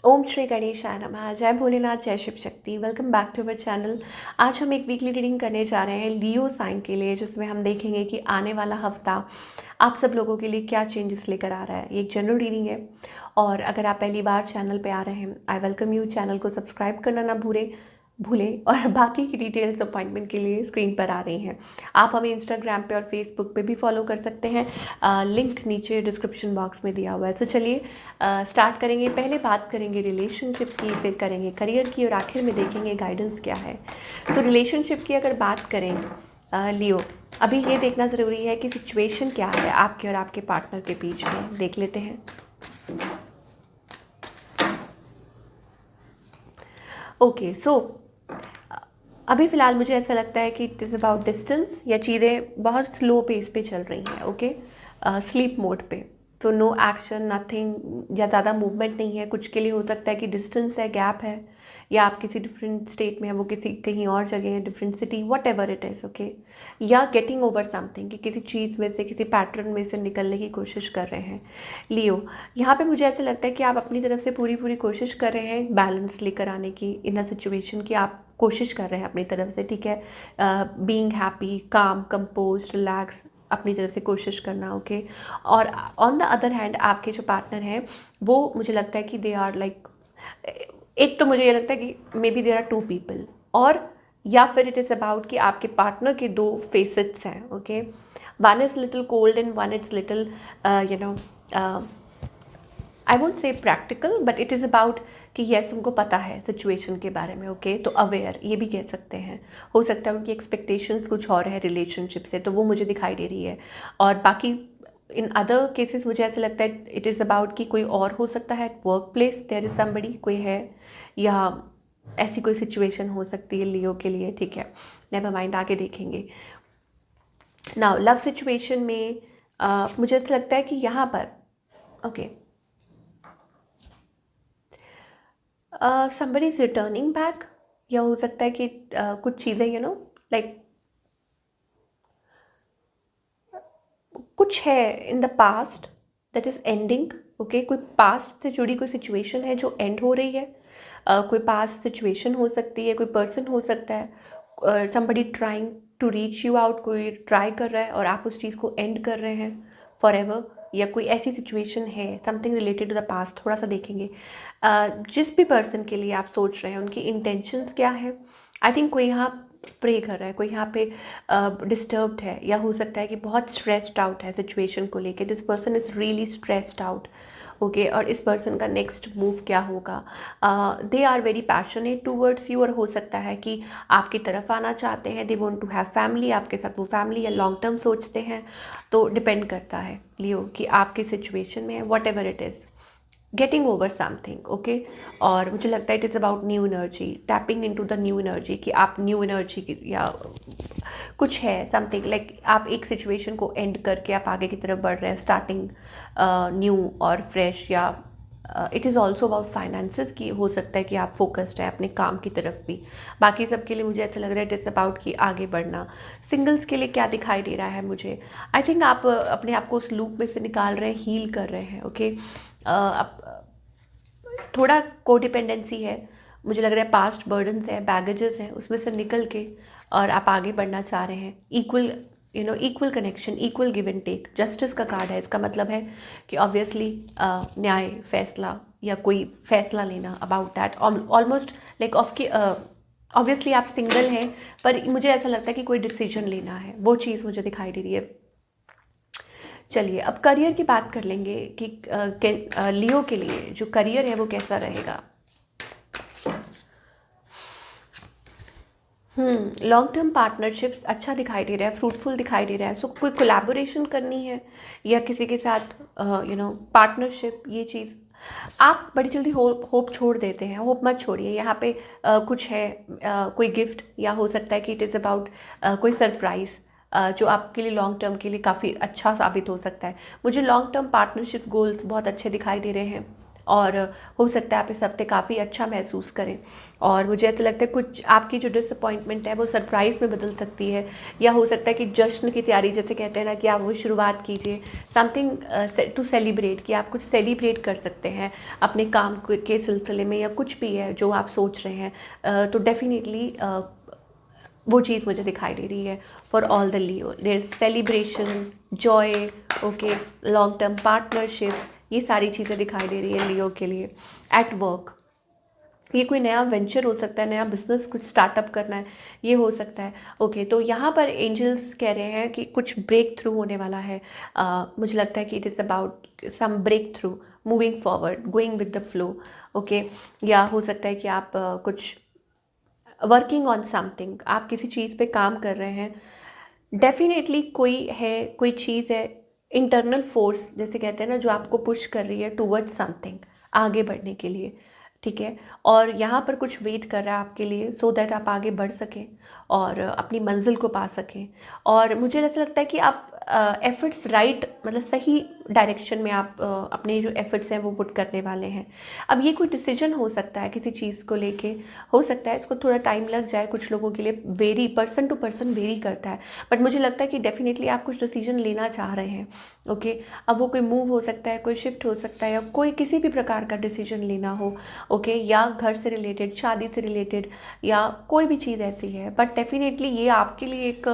ओम श्री गणेशाय नमः। जय भोलेनाथ, जय Shiv Shakti. Welcome back to our channel. आज हम एक वीकली रीडिंग करने जा रहे हैं लियो साइन के लिए, जिसमें हम देखेंगे कि आने वाला हफ्ता आप सब लोगों के लिए क्या चेंजेस लेकर आ रहा है। ये एक जनरल रीडिंग है और अगर आप पहली बार चैनल पे आ रहे हैं, आई वेलकम यू। चैनल को सब्सक्राइब करना ना भूलें और बाकी की डिटेल्स अपॉइंटमेंट के लिए स्क्रीन पर आ रही हैं। आप हमें इंस्टाग्राम पे और फेसबुक पे भी फॉलो कर सकते हैं, लिंक नीचे डिस्क्रिप्शन बॉक्स में दिया हुआ है। तो चलिए स्टार्ट करेंगे। पहले बात करेंगे रिलेशनशिप की, फिर करेंगे करियर की और आखिर में देखेंगे गाइडेंस क्या है। सो रिलेशनशिप की अगर बात करें लियो, अभी ये देखना ज़रूरी है कि सिचुएशन क्या है आपके और आपके पार्टनर के बीच में। देख लेते हैं। ओके, सो अभी फ़िलहाल मुझे ऐसा लगता है कि इट इज़ अबाउट डिस्टेंस, या चीज़ें बहुत स्लो पेस पे चल रही हैं। ओके, स्लीप मोड पे, तो नो एक्शन, नथिंग, या ज़्यादा मूवमेंट नहीं है। कुछ के लिए हो सकता है कि डिस्टेंस है, गैप है, या आप किसी डिफरेंट स्टेट में है, वो किसी कहीं और जगह है, different city, what ever it is. Okay, या गेटिंग ओवर समथिंग, कि किसी चीज़ में से, किसी पैटर्न में से निकलने की कोशिश कर रहे हैं। लियो, यहाँ पे मुझे ऐसा लगता है कि आप अपनी तरफ से पूरी पूरी कोशिश कर रहे हैं बैलेंस लेकर आने की इन अ सिचुएशन की। आप कोशिश कर रहे हैं अपनी तरफ से, ठीक है, बीइंग हैप्पी, काम, कंपोज, रिलैक्स, अपनी तरफ से कोशिश करना। ओके, और ऑन द अदर हैंड आपके जो पार्टनर हैं वो मुझे लगता है कि दे आर लाइक, एक तो मुझे ये लगता है कि maybe there are two people, और या फिर इट इज़ अबाउट कि आपके पार्टनर के दो फेसेट्स हैं। Okay, one is little cold and one is little you know, I won't say practical, but it is about कि येस उनको पता है सिचुएशन के बारे में। ओके, तो अवेयर ये भी कह सकते हैं। हो सकता है उनकी एक्सपेक्टेशंस कुछ और है रिलेशनशिप से, तो वो मुझे दिखाई दे रही है। और बाकी इन अदर केसेस मुझे ऐसा लगता है इट इज़ अबाउट कि कोई और हो सकता है, work place there is somebody, कोई है, या ऐसी कोई सिचुएशन हो सकती है लियो के लिए। ठीक है, नेवर माइंड, आगे देखेंगे। नाउ लव सिचुएशन में मुझे ऐसा लगता है कि यहाँ पर okay, somebody is returning back, या हो सकता है कि कुछ चीज़ें लाइक कुछ है in the past that is ending. Okay, कोई पास्ट से जुड़ी कोई सिचुएशन है जो एंड हो रही है। कोई पास्ट सिचुएशन हो सकती है, कोई पर्सन हो सकता है, somebody trying to reach you out, कोई ट्राई कर रहा है और आप उस चीज़ को एंड कर रहे हैं फॉर एवर, या कोई ऐसी सिचुएशन है something related to the past. थोड़ा सा देखेंगे जिस भी पर्सन के लिए आप सोच रहे हैं उनकी इंटेंशंस क्या है। आई थिंक कोई यहाँ प्रे कर रहा है, कोई यहाँ पे डिस्टर्ब्ड है, या हो सकता है कि बहुत स्ट्रेस्ड आउट है सिचुएशन को लेके। This person is really stressed out. Okay, और इस पर्सन का नेक्स्ट मूव क्या होगा। They are very passionate towards you, और हो सकता है कि आपकी तरफ आना चाहते हैं। They want to have family, आपके साथ वो फैमिली या लॉन्ग टर्म सोचते हैं। तो डिपेंड करता है लियो कि आपकी सिचुएशन में है, what ever it is, getting over something. Okay, और मुझे लगता है it is about new energy, tapping into the new energy, कि आप न्यू एनर्जी की, या कुछ है समथिंग लाइक आप एक सिचुएशन को एंड करके आप आगे की तरफ बढ़ रहे हैं, स्टार्टिंग न्यू और फ्रेश। या it is also about finances, की हो सकता है कि आप फोकस्ड है अपने काम की तरफ भी। बाकी सब के लिए मुझे ऐसा लग रहा है इट इज़ अबाउट कि आगे बढ़ना। सिंगल्स के लिए क्या दिखाई दे रहा है मुझे, आई थिंक आप अपने आप को उस लूप में से निकाल रहे हैं, हील कर रहे हैं। ओके, थोड़ा कोडिपेंडेंसी है, मुझे लग रहा है पास्ट बर्डन्स है, बैगेजेस हैं, उसमें से निकल के और आप आगे बढ़ना चाह रहे हैं। Equal equal connection, equal give and take, justice का कार्ड है। इसका मतलब है कि ऑब्वियसली न्याय, फैसला, या कोई फैसला लेना about that almost like of कि ऑब्वियसली आप सिंगल हैं, पर मुझे ऐसा लगता है कि कोई डिसीजन लेना है, वो चीज़ मुझे दिखाई दे रही है। चलिए अब करियर की बात कर लेंगे कि लियो के लिए जो करियर है वो कैसा रहेगा। लॉन्ग टर्म पार्टनरशिप्स अच्छा दिखाई दे रहा है, फ्रूटफुल दिखाई दे रहा है। सो कोई कोलैबोरेशन करनी है या किसी के साथ पार्टनरशिप, ये चीज़ आप बड़ी जल्दी होप छोड़ देते हैं। होप मत छोड़िए, यहाँ पे कुछ है, कोई गिफ्ट, या हो सकता है कि इट इज़ अबाउट कोई सरप्राइज़ जो आपके लिए लॉन्ग टर्म के लिए काफ़ी अच्छा साबित हो सकता है। मुझे लॉन्ग टर्म पार्टनरशिप गोल्स बहुत अच्छे दिखाई दे रहे हैं। और हो सकता है आप इस हफ्ते काफ़ी अच्छा महसूस करें। और मुझे ऐसा लगता है कुछ आपकी जो डिसअपॉइंटमेंट है वो सरप्राइज़ में बदल सकती है, या हो सकता है कि जश्न की तैयारी जैसे कहते हैं ना कि आप वो शुरुआत कीजिए, समथिंग टू सेलिब्रेट, कि आप कुछ सेलिब्रेट कर सकते हैं अपने काम के सिलसिले में, या कुछ भी है जो आप सोच रहे हैं। तो डेफिनेटली वो चीज़ मुझे दिखाई दे रही है for all the Leo. There celebration, joy, okay, long term partnerships, ये सारी चीज़ें दिखाई दे रही है लियो के लिए। एट वर्क, ये कोई नया वेंचर हो सकता है, नया बिजनेस कुछ स्टार्टअप करना है, ये हो सकता है। ओके, तो यहाँ पर एंजल्स कह रहे हैं कि कुछ ब्रेक थ्रू होने वाला है। मुझे लगता है कि it is about some breakthrough, moving forward, going with the flow. Okay, या हो सकता है कि आप कुछ वर्किंग ऑन समथिंग, आप किसी चीज़ पे काम कर रहे हैं। डेफिनेटली कोई है, कोई चीज़ है, इंटरनल फोर्स जैसे कहते हैं ना, जो आपको पुश कर रही है टूवर्ड्स समथिंग, आगे बढ़ने के लिए, ठीक है। और यहाँ पर कुछ वेट कर रहा है आपके लिए सो दैट आप आगे बढ़ सकें और अपनी मंजिल को पा सकें। और मुझे ऐसा लगता है कि आप एफर्ट्स राइट, मतलब सही डायरेक्शन में आप अपने जो एफर्ट्स हैं वो पुट करने वाले हैं। अब ये कोई डिसीजन हो सकता है किसी चीज़ को लेके, हो सकता है इसको थोड़ा टाइम लग जाए, कुछ लोगों के लिए vary, person to person vary करता है, बट मुझे लगता है कि डेफिनेटली आप कुछ डिसीजन लेना चाह रहे हैं। ओके, अब वो कोई मूव हो सकता है, कोई शिफ्ट हो सकता है, या कोई किसी भी प्रकार का डिसीजन लेना हो, ओके, या घर से रिलेटेड, शादी से रिलेटेड, या कोई भी चीज़ ऐसी है। बट डेफिनेटली ये आपके लिए एक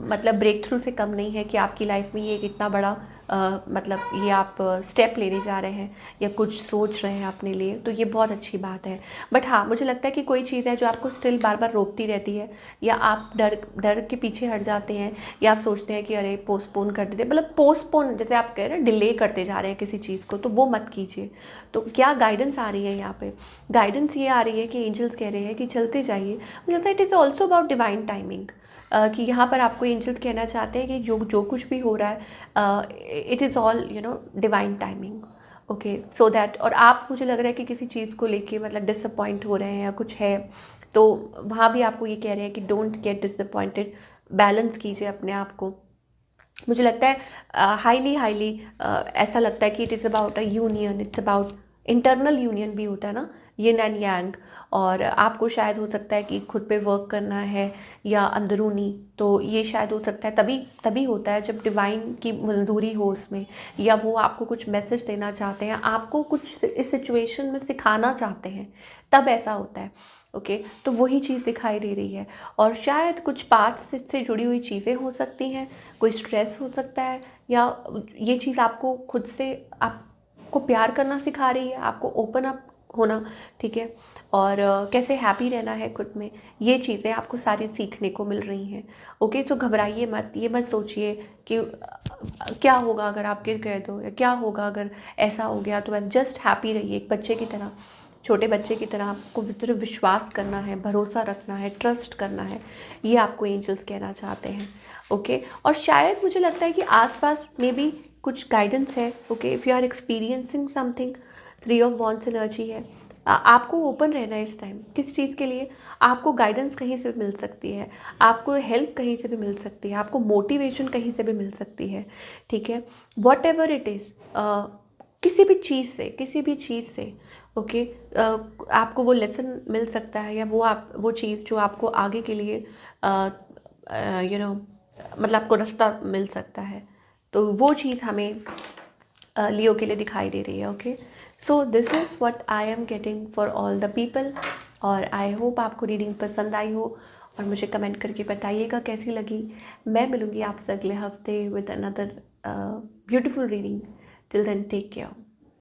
मतलब ब्रेक थ्रू से कम नहीं है कि आपकी लाइफ में ये एक इतना बड़ा मतलब ये आप स्टेप लेने जा रहे हैं या कुछ सोच रहे हैं अपने लिए, तो ये बहुत अच्छी बात है। बट हाँ, मुझे लगता है कि कोई चीज़ है जो आपको स्टिल बार बार रोकती रहती है, या आप डर के पीछे हट जाते हैं, या आप सोचते हैं कि अरे पोस्टपोन कर देते, मतलब पोस्टपोन जैसे आप कह रहे हैं डिले करते जा रहे हैं किसी चीज़ को, तो वो मत कीजिए। तो क्या गाइडेंस आ रही है यहाँ पे? गाइडेंस ये आ रही है कि एंजल्स कह रहे हैं कि चलते जाइए। मुझे लगता है it is also about divine timing, कि यहाँ पर आपको एंजल्स कहना चाहते हैं कि जो कुछ भी हो रहा है it is all divine timing. Okay, so that, और आप, मुझे लग रहा है कि किसी चीज़ को लेके मतलब डिसअपॉइंट हो रहे हैं या कुछ है, तो वहाँ भी आपको ये कह रहे हैं कि डोंट गेट डिसअपॉइंटेड, बैलेंस कीजिए अपने आप को। मुझे लगता है हाईली हाईली ऐसा लगता है कि it is about a union, it's about internal union भी होता है ना, यिन एंड यांग। और आपको शायद हो सकता है कि खुद पे वर्क करना है या अंदरूनी, तो ये शायद हो सकता है तभी तभी होता है जब डिवाइन की मंजूरी हो उसमें, या वो आपको कुछ मैसेज देना चाहते हैं, आपको कुछ इस सिचुएशन में सिखाना चाहते हैं, तब ऐसा होता है। ओके, तो वही चीज़ दिखाई दे रही है। और शायद कुछ पास्ट से जुड़ी हुई चीज़ें हो सकती हैं, कोई स्ट्रेस हो सकता है, या ये चीज़ आपको खुद से आपको प्यार करना सिखा रही है, आपको ओपन अप होना, ठीक है, और कैसे हैप्पी रहना है खुद में, ये चीज़ें आपको सारी सीखने को मिल रही हैं। ओके, तो घबराइए मत, ये मत सोचिए कि क्या होगा अगर आप गिर गए तो, या क्या होगा अगर ऐसा हो गया तो। बस जस्ट हैप्पी रहिए, एक बच्चे की तरह, छोटे बच्चे की तरह आपको सिर्फ विश्वास करना है, भरोसा रखना है, ट्रस्ट करना है, ये आपको एंजल्स कहना चाहते हैं। ओके, और शायद मुझे लगता है कि आसपास में भी कुछ गाइडेंस है। Okay, if you are experiencing something, 3 of wands energy है, आपको ओपन रहना है इस टाइम। किस चीज़ के लिए? आपको गाइडेंस कहीं से भी मिल सकती है, आपको हेल्प कहीं से भी मिल सकती है, आपको मोटिवेशन कहीं से भी मिल सकती है, ठीक है, वॉट एवर इट इज़, किसी भी चीज़ से, किसी भी चीज़ से। ओके, आपको वो लेसन मिल सकता है, या वो चीज़ जो आपको आगे के लिए मतलब आपको रास्ता मिल सकता है, तो वो चीज़ हमें लियो के लिए दिखाई दे रही है। Okay, so this is what I am getting for all the people, और आई होप आपको रीडिंग पसंद आई हो, और मुझे कमेंट करके बताइएगा कैसी लगी। मैं मिलूँगी आपसे अगले हफ्ते with another beautiful reading. Till then take care.